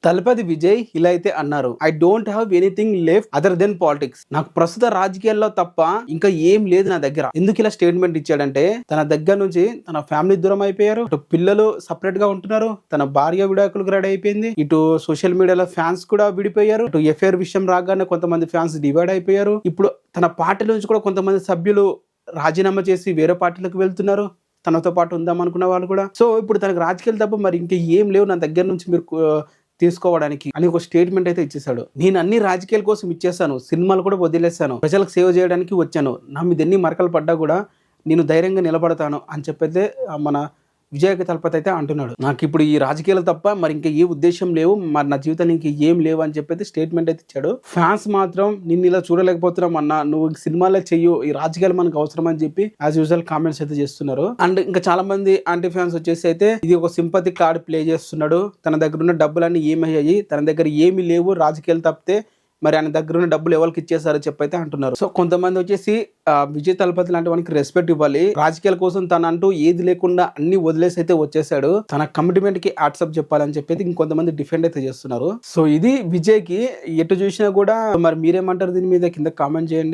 తలపతి విజయ్ ఇలా అయితే అన్నారు. I don't have anything left other than politics. నాకు ప్రస్తుత రాజకీయాల్లో తప్ప ఇంకా ఏం లేదు నా దగ్గర. ఎందుకు ఇలా స్టేట్మెంట్ ఇచ్చాడంటే తన దగ్గర నుంచి తన ఫ్యామిలీ దూరం అయిపోయారు, ఇటు పిల్లలు సపరేట్ గా ఉంటున్నారు, తన భార్య విడాకులకు రెడీ అయిపోయింది, ఇటు సోషల్ మీడియాలో ఫ్యాన్స్ కూడా విడిపోయారు, ఇటు ఎఫ్ఐఆర్ విషయం రాగానే కొంతమంది ఫ్యాన్స్ డివైడ్ అయిపోయారు. ఇప్పుడు తన పార్టీ నుంచి కూడా కొంతమంది సభ్యులు రాజీనామా చేసి వేరే పార్టీలకు వెళ్తున్నారు, తనతో పాటు ఉందాం అనుకున్న వాళ్ళు కూడా. సో ఇప్పుడు తనకు రాజకీయాలు తప్ప మరి ఇంకా ఏం లేవు నా దగ్గర నుంచి మీరు తీసుకోవడానికి అని ఒక స్టేట్మెంట్ అయితే ఇచ్చేసాడు. నేను అన్ని రాజకీయాల కోసం ఇచ్చేసాను, సినిమాలు కూడా వదిలేసాను, ప్రజలకు సేవ చేయడానికి వచ్చాను, నా మీద ఎన్ని మరకలు పడ్డా కూడా నేను ధైర్యంగా నిలబడతాను అని చెప్పైతే మన విజయ్ తలపతి అయితే అంటున్నాడు. నాకు ఇప్పుడు ఈ రాజకీయాలు తప్ప మరి ఇంకా ఏ ఉద్దేశం లేవు, మరి నా జీవితానికి ఇంక ఏం లేవు అని చెప్పైతే స్టేట్మెంట్ అయితే ఇచ్చాడు. ఫ్యాన్స్ మాత్రం నిన్ను ఇలా చూడలేకపోతున్నాం అన్న, నువ్వు సినిమాలే చెయ్యు, ఈ రాజకీయాలు మనకు అవసరం అని చెప్పి యాజ్ యూజువల్ కామెంట్స్ అయితే చేస్తున్నారు. అండ్ ఇంకా చాలా మంది యాంటీ ఫ్యాన్స్ వచ్చేసి అయితే ఇది ఒక సింపతి కార్డ్ ప్లే చేస్తున్నాడు, తన దగ్గర ఉన్న డబ్బులన్నీ ఏమయ్యాయి, తన దగ్గర ఏమీ లేవు రాజకీయాలు తప్పితే మరి ఆయన దగ్గర ఉన్న డబ్బులు ఎవరికి ఇచ్చేసారో చెప్పైతే అంటున్నారు. సో కొంతమంది వచ్చేసి విజయ్ తలపతి లాంటి వానికి రెస్పెక్ట్ ఇవ్వాలి, రాజకీయాల కోసం తన అంటూ ఏది లేకుండా అన్ని వదిలేసి అయితే వచ్చేసాడు, తన కమిట్మెంట్ కి యాక్సెప్ట్ చెప్పాలని చెప్పి ఇంకొంతమంది డిఫెండ్ అయితే చేస్తున్నారు. సో ఇది విజయ్ కి ఎటు చూసినా కూడా. మరి మీరేమంటారు దీని మీద కింద కామెంట్ చేయండి.